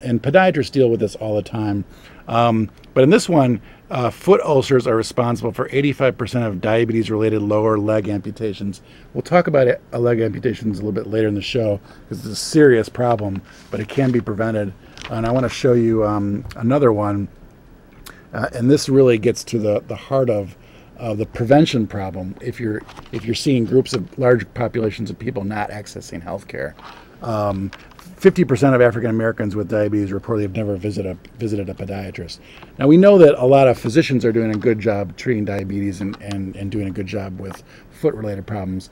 and podiatrists deal with this all the time. But in this one, foot ulcers are responsible for 85% of diabetes-related lower leg amputations. We'll talk about leg amputations a little bit later in the show because it's a serious problem, but it can be prevented. And I want to show you another one, and this really gets to the heart of the prevention problem. If you're seeing groups of large populations of people not accessing health care. 50% of African Americans with diabetes reportedly have never visited a podiatrist. Now, we know that a lot of physicians are doing a good job treating diabetes and doing a good job with foot-related problems,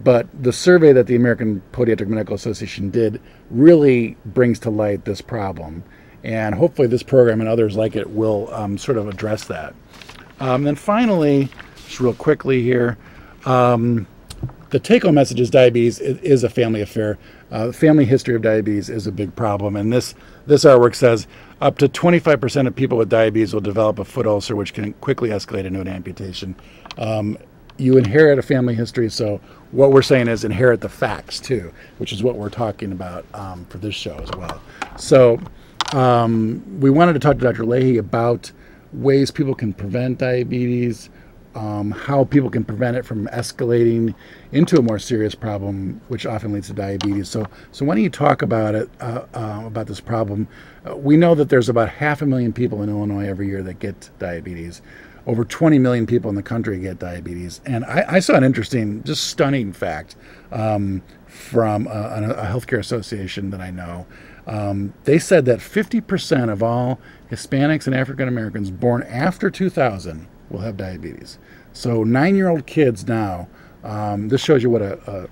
but the survey that the American Podiatric Medical Association did really brings to light this problem, and hopefully this program and others like it will sort of address that. Then finally, just real quickly here, the take-home message is diabetes is a family affair. Family history of diabetes is a big problem, and this artwork says up to 25% of people with diabetes will develop a foot ulcer, which can quickly escalate into an amputation. You inherit a family history, so what we're saying is inherit the facts too, which is what we're talking about for this show as well. So we wanted to talk to Dr. Leahy about ways people can prevent diabetes, how people can prevent it from escalating into a more serious problem, which often leads to diabetes. So why don't you talk about it, about this problem? We know that there's about 500,000 people in Illinois every year that get diabetes. Over 20 million people in the country get diabetes. And I saw an interesting, just stunning fact from a healthcare association that I know. They said that 50% of all Hispanics and African Americans born after 2000 will have diabetes. So 9-year-old kids now, this shows you what a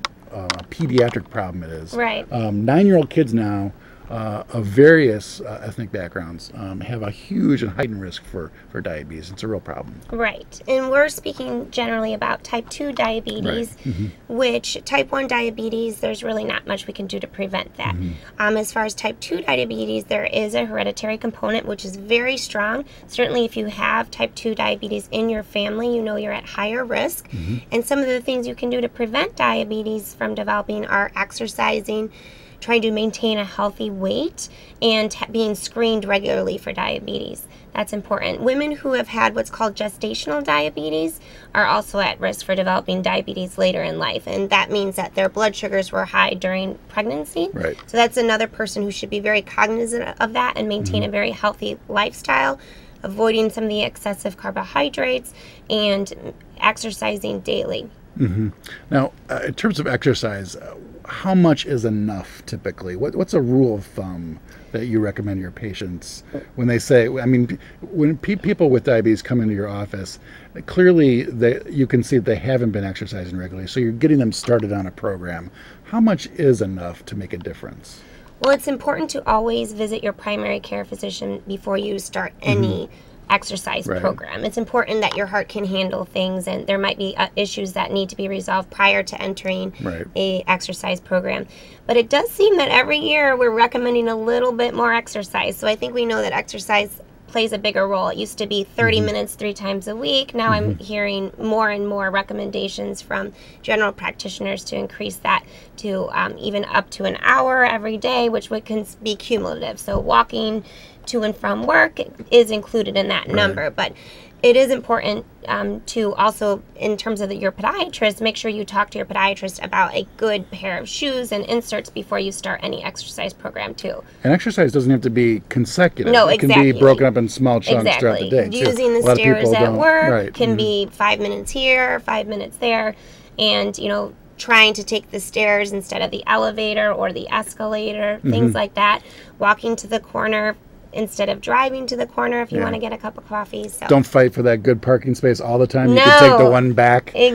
pediatric problem it is. Right. 9-year-old kids now of various ethnic backgrounds have a huge and heightened risk for diabetes. It's a real problem. Right. And we're speaking generally about type 2 diabetes, right. Which type 1 diabetes, there's really not much we can do to prevent that. As far as type 2 diabetes, there is a hereditary component, which is very strong. Certainly if you have type 2 diabetes in your family, you know you're at higher risk. And some of the things you can do to prevent diabetes from developing are exercising, trying to maintain a healthy weight, and being screened regularly for diabetes. That's important. Women who have had what's called gestational diabetes are also at risk for developing diabetes later in life, and that means that their blood sugars were high during pregnancy. Right. So that's another person who should be very cognizant of that and maintain a very healthy lifestyle, avoiding some of the excessive carbohydrates, and exercising daily. Now, in terms of exercise, how much is enough typically? What's a rule of thumb that you recommend your patients when they say, I mean, when people with diabetes come into your office, clearly you can see that they haven't been exercising regularly, so you're getting them started on a program. How much is enough to make a difference? Well, it's important to always visit your primary care physician before you start any exercise program. It's important that your heart can handle things, and there might be issues that need to be resolved prior to entering a exercise program. But it does seem that every year we're recommending a little bit more exercise. So I think we know that exercise plays a bigger role. It used to be 30 minutes 3 times a week. Now I'm hearing more and more recommendations from general practitioners to increase that to even up to an hour every day, which can be cumulative. So walking to and from work is included in that number, but it is important to also, in terms of your podiatrist, make sure you talk to your podiatrist about a good pair of shoes and inserts before you start any exercise program too. And exercise doesn't have to be consecutive. No, it can be broken up in small chunks throughout the day. Using the stairs at work can be 5 minutes here, 5 minutes there, and trying to take the stairs instead of the elevator or the escalator, things like that. Walking to the corner instead of driving to the corner if you want to get a cup of coffee. So don't fight for that good parking space all the time. No. You can take the one back a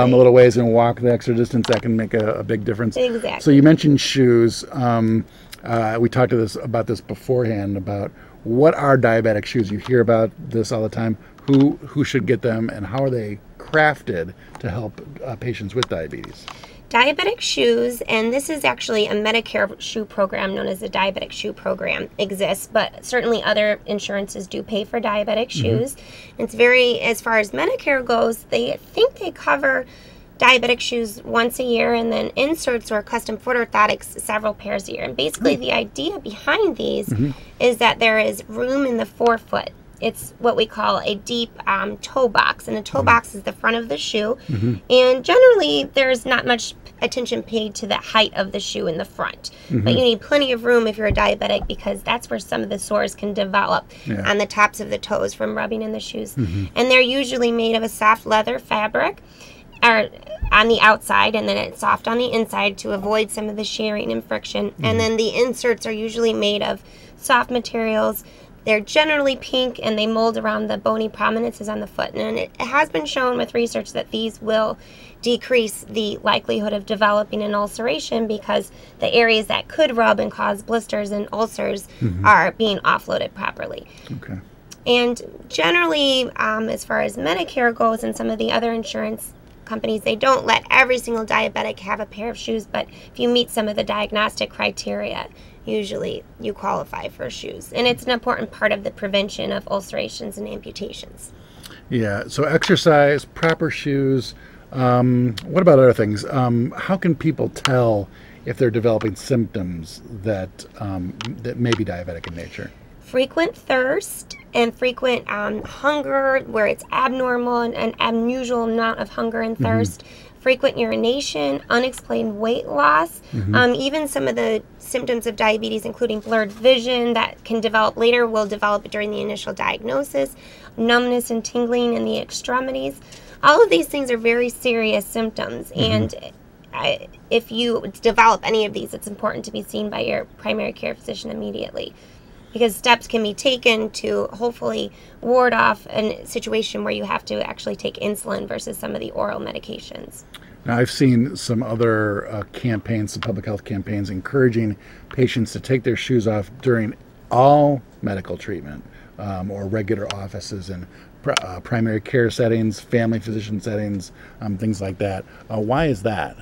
little ways and walk the extra distance. That can make a big difference. Exactly. So you mentioned shoes. We talked about this beforehand, about what are diabetic shoes. You hear about this all the time. Who should get them, and how are they crafted to help patients with diabetes? Diabetic shoes, and this is actually a Medicare shoe program known as the Diabetic Shoe Program exists, but certainly other insurances do pay for diabetic shoes. It's very, as far as Medicare goes, they think they cover diabetic shoes once a year, and then inserts or custom foot orthotics several pairs a year. And basically the idea behind these is that there is room in the forefoot. It's what we call a deep toe box, and a toe box is the front of the shoe. And generally there's not much attention paid to the height of the shoe in the front, but you need plenty of room if you're a diabetic, because that's where some of the sores can develop on the tops of the toes from rubbing in the shoes. And they're usually made of a soft leather fabric or on the outside, and then it's soft on the inside to avoid some of the shearing and friction. And then the inserts are usually made of soft materials. They're generally pink, and they mold around the bony prominences on the foot. And it has been shown with research that these will decrease the likelihood of developing an ulceration, because the areas that could rub and cause blisters and ulcers are being offloaded properly. Okay. And generally, as far as Medicare goes and some of the other insurance companies, they don't let every single diabetic have a pair of shoes, but if you meet some of the diagnostic criteria, usually you qualify for shoes. And it's an important part of the prevention of ulcerations and amputations. Yeah, so exercise, proper shoes. What about other things? How can people tell if they're developing symptoms that that may be diabetic in nature? Frequent thirst and frequent hunger, where it's abnormal and an unusual amount of hunger and thirst. Frequent urination, unexplained weight loss, even some of the symptoms of diabetes, including blurred vision that can develop later, will develop during the initial diagnosis, numbness and tingling in the extremities. All of these things are very serious symptoms, and if you develop any of these, it's important to be seen by your primary care physician immediately, because steps can be taken to hopefully ward off a situation where you have to actually take insulin versus some of the oral medications. Now, I've seen some other campaigns, some public health campaigns, encouraging patients to take their shoes off during all medical treatment or regular offices and primary care settings, family physician settings, things like that. Why is that?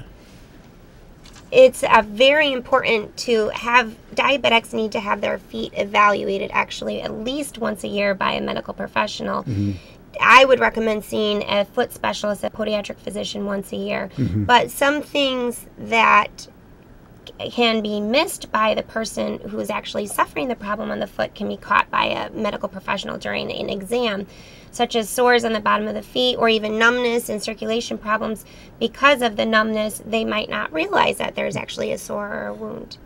It's very important to have, diabetics need to have their feet evaluated actually at least once a year by a medical professional. I would recommend seeing a foot specialist, a podiatric physician, once a year. But some things that can be missed by the person who is actually suffering the problem on the foot can be caught by a medical professional during an exam, such as sores on the bottom of the feet, or even numbness and circulation problems. Because of the numbness, they might not realize that there's actually a sore or a wound.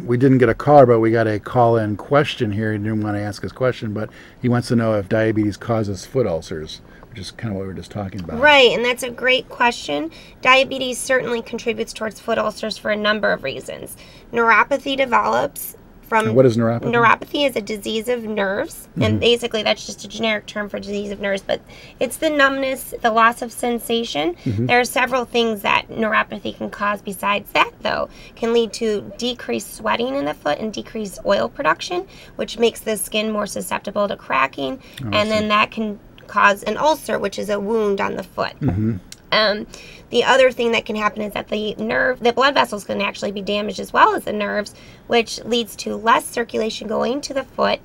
We didn't get a caller, but we got a call-in question here. He didn't want to ask his question, but he wants to know if diabetes causes foot ulcers, which is kind of what we were just talking about. Right, and that's a great question. Diabetes certainly contributes towards foot ulcers for a number of reasons. Neuropathy develops from... And what is neuropathy? Neuropathy is a disease of nerves, and basically that's just a generic term for disease of nerves, but it's the numbness, the loss of sensation. There are several things that neuropathy can cause besides that, though. Can lead to decreased sweating in the foot and decreased oil production, which makes the skin more susceptible to cracking, and then that can cause an ulcer, which is a wound on the foot. The other thing that can happen is that the blood vessels can actually be damaged as well as the nerves, which leads to less circulation going to the foot,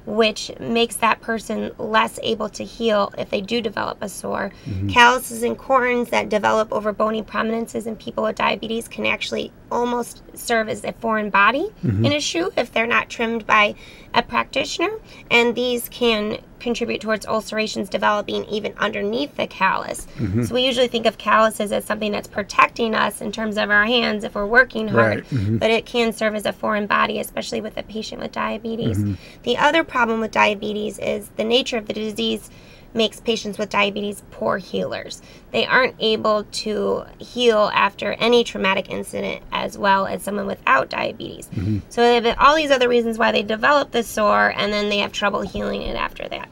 which makes that person less able to heal if they do develop a sore. Calluses and corns that develop over bony prominences in people with diabetes can actually almost serve as a foreign body in a shoe if they're not trimmed by a practitioner, and these can contribute towards ulcerations developing even underneath the callus. So we usually think of calluses as something that's protecting us in terms of our hands if we're working hard, but it can serve as a foreign body, especially with a patient with diabetes. The other problem with diabetes is the nature of the disease makes patients with diabetes poor healers. They aren't able to heal after any traumatic incident as well as someone without diabetes. So they have all these other reasons why they develop the sore, and then they have trouble healing it after that.